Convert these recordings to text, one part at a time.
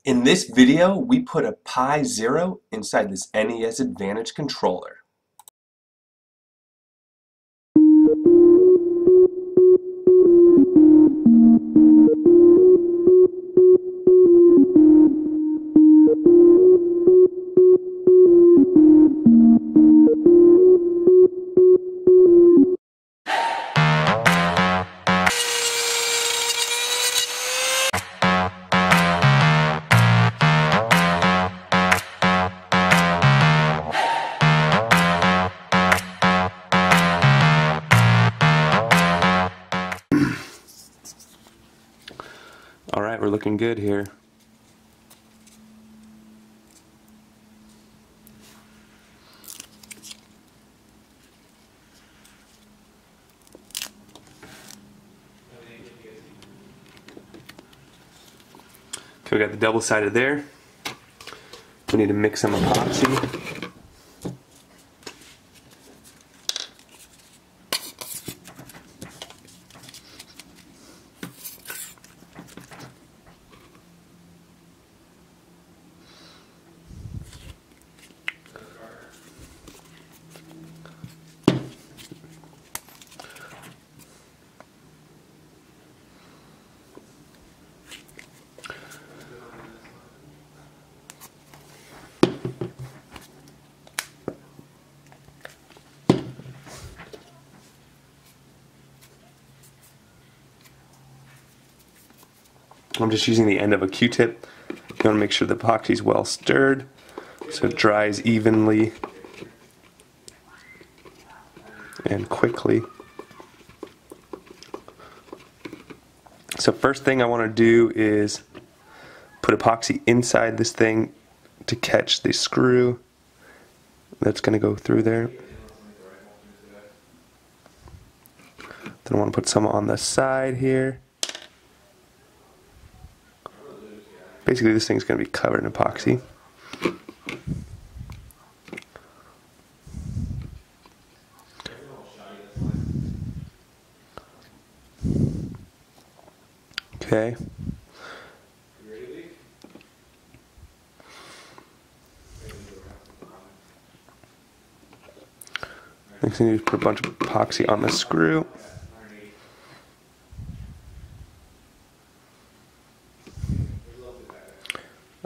In this video, we put a Pi Zero inside this NES Advantage controller. All right, we're looking good here. Okay, we got the double-sided there. We need to mix some epoxy. I'm just using the end of a Q-tip. You want to make sure the epoxy is well stirred so it dries evenly and quickly. So first thing I want to do is put epoxy inside this thing to catch the screw that's going to go through there. Then I want to put some on the side here. Basically, this thing's going to be covered in epoxy. Okay. Next thing you do is put a bunch of epoxy on the screw.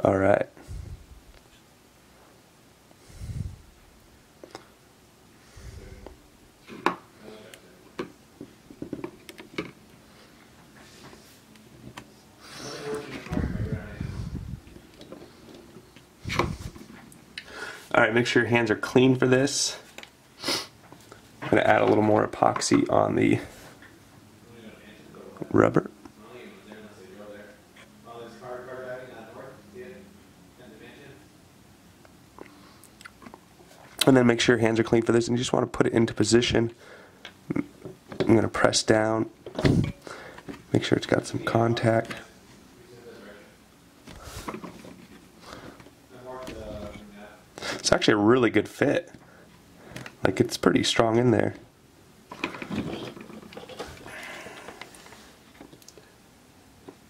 All right. All right, make sure your hands are clean for this. I'm going to add a little more epoxy on the rubber. And then make sure your hands are clean for this, and you just want to put it into position. I'm going to press down, make sure it's got some contact. It's actually a really good fit. Like, it's pretty strong in there.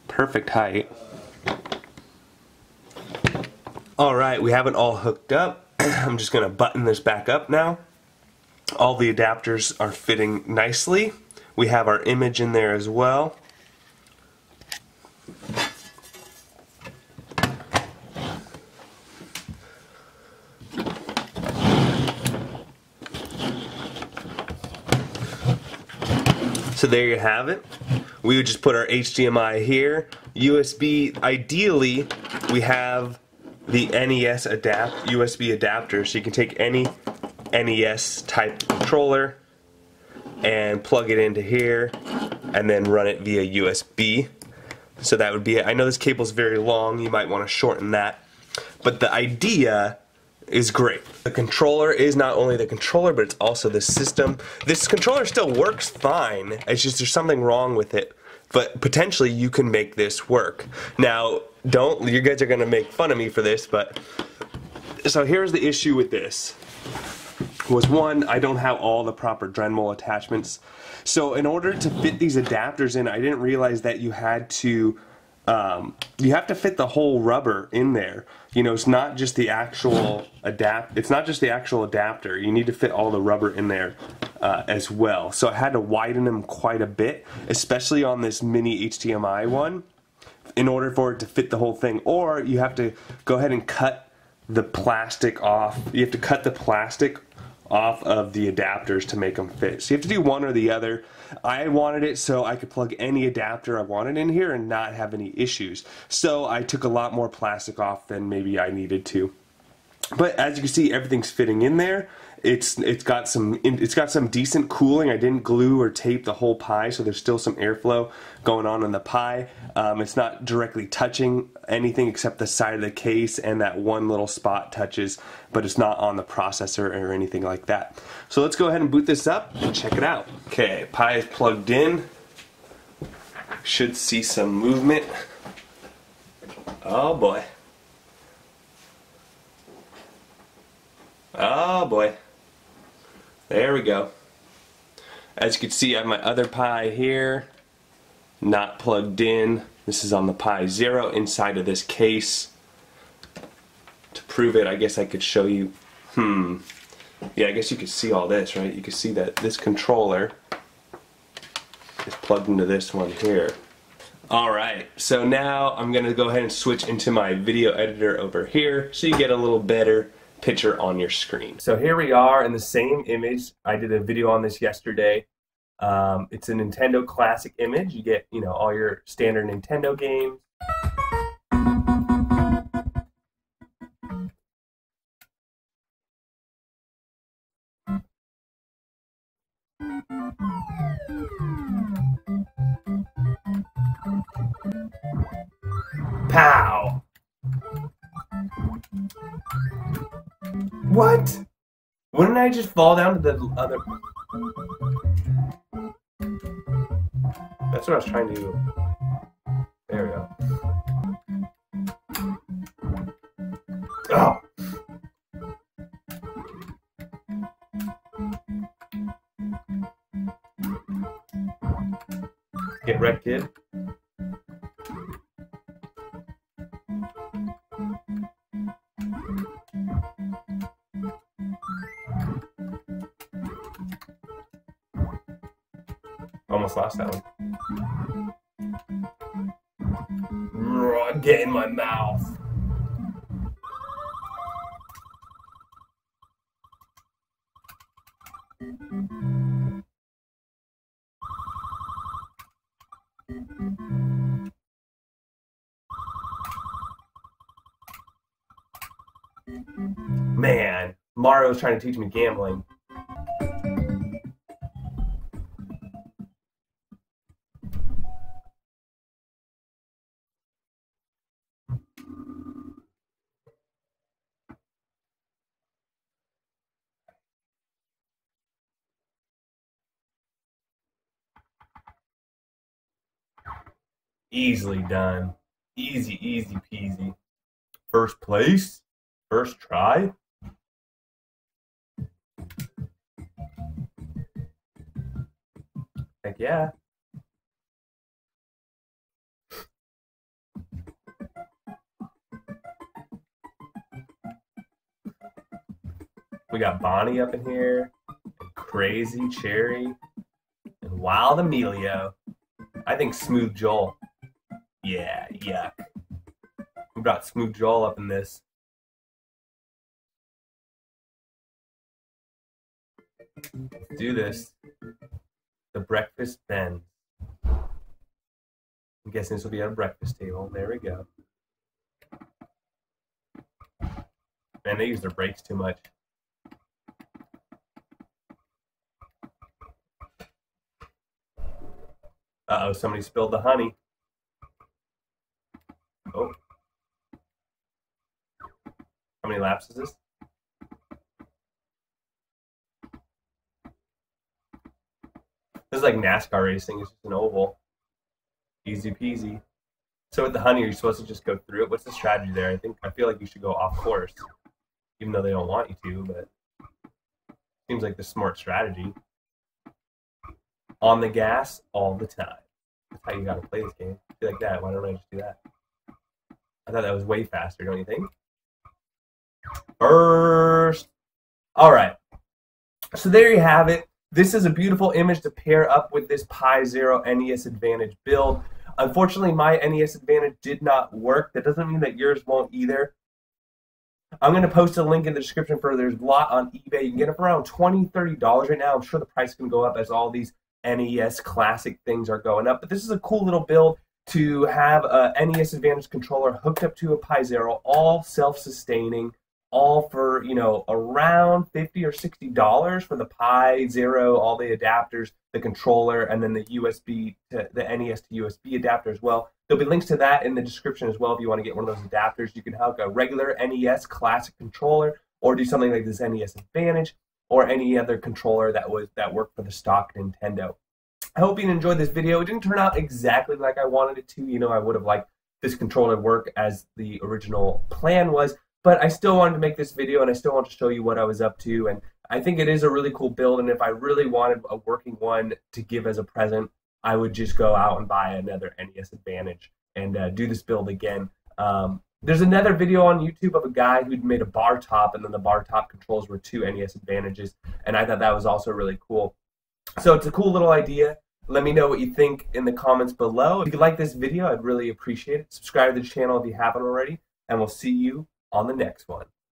Perfect height. Alright, we have it all hooked up. I'm just going to button this back up now. All the adapters are fitting nicely. We have our image in there as well. So there you have it. We would just put our HDMI here. USB, ideally, we have the NES USB adapter, so you can take any NES type controller and plug it into here and then run it via USB. So that would be it. I know this cable is very long, you might want to shorten that, but the idea is great. The controller is not only the controller, but it's also the system. This controller still works fine, it's just there's something wrong with it, but potentially you can make this work. Now, you guys are gonna make fun of me for this, but so here's the issue with this. Was one, I don't have all the proper Dremel attachments. So in order to fit these adapters in, I didn't realize that you had to you have to fit the whole rubber in there. You know, it's not just the actual adapter. You need to fit all the rubber in there as well. So I had to widen them quite a bit, especially on this mini HDMI one, in order for it to fit the whole thing. Or you have to go ahead and cut the plastic off. You have to cut the plastic off of the adapters to make them fit. So you have to do one or the other. I wanted it so I could plug any adapter I wanted in here and not have any issues. So I took a lot more plastic off than maybe I needed to. But as you can see, everything's fitting in there. It's got some decent cooling. I didn't glue or tape the whole Pi, so there's still some airflow going on in the Pi. It's not directly touching anything except the side of the case, and that one little spot touches, but it's not on the processor or anything like that. So let's go ahead and boot this up and check it out. Okay, Pi is plugged in. Should see some movement. Oh boy. Oh boy. There we go. As you can see, I have my other Pi here, not plugged in. This is on the Pi Zero inside of this case. To prove it, I guess I could show you. Yeah, I guess you could see all this, right? You can see that this controller is plugged into this one here. Alright, so now I'm going to go ahead and switch into my video editor over here so you get a little better picture on your screen. So here we are in the same image. I did a video on this yesterday. It's a Nintendo Classic image. You get, you know, all your standard Nintendo games. Pow! What? Wouldn't I just fall down to the other? That's what I was trying to do. There we go. Oh! Get wrecked, kid. Almost lost that one. Get in my mouth. Man, Mario's trying to teach me gambling. Easily done. Easy, easy peasy. First place? First try? Heck yeah. We got Bonnie up in here, and Crazy Cherry, and Wild Emilio. I think Smooth Joel. Yeah, yuck. We brought Smooth Joel up in this. Let's do this. The breakfast Ben. I'm guessing this will be on a breakfast table. There we go. Man, they use their brakes too much. Uh-oh, somebody spilled the honey. Oh. How many laps is this? This is like NASCAR racing. It's just an oval. Easy peasy. So with the honey, are you supposed to just go through it? What's the strategy there? I feel like you should go off course, even though they don't want you to, but seems like the smart strategy. On the gas all the time. That's how you gotta play this game. be like that. Why don't I just do that? I thought that was way faster, don't you think? First. All right. So there you have it. This is a beautiful image to pair up with this Pi Zero NES Advantage build. Unfortunately, my NES Advantage did not work. That doesn't mean that yours won't either. I'm going to post a link in the description for there's a lot on eBay. You can get it for around $20, $30 right now. I'm sure the price can go up as all these NES classic things are going up. But this is a cool little build to have a NES Advantage controller hooked up to a Pi Zero, all self-sustaining, all for, you know, around $50 or $60 for the Pi Zero, all the adapters, the controller, and then the USB to the NES to USB adapter as well. There'll be links to that in the description as well if you want to get one of those adapters. You can hook a regular NES classic controller or do something like this NES Advantage or any other controller that worked for the stock Nintendo. I hope you enjoyed this video. It didn't turn out exactly like I wanted it to. You know, I would have liked this controller to work as the original plan was, but I still wanted to make this video and I still want to show you what I was up to. And I think it is a really cool build, and if I really wanted a working one to give as a present, I would just go out and buy another NES Advantage and do this build again. There's another video on YouTube of a guy who'd made a bar top, and then the bar top controls were 2 NES Advantages, and I thought that was also really cool. So it's a cool little idea. Let me know what you think in the comments below. If you like this video, I'd really appreciate it. Subscribe to the channel if you haven't already, and we'll see you on the next one.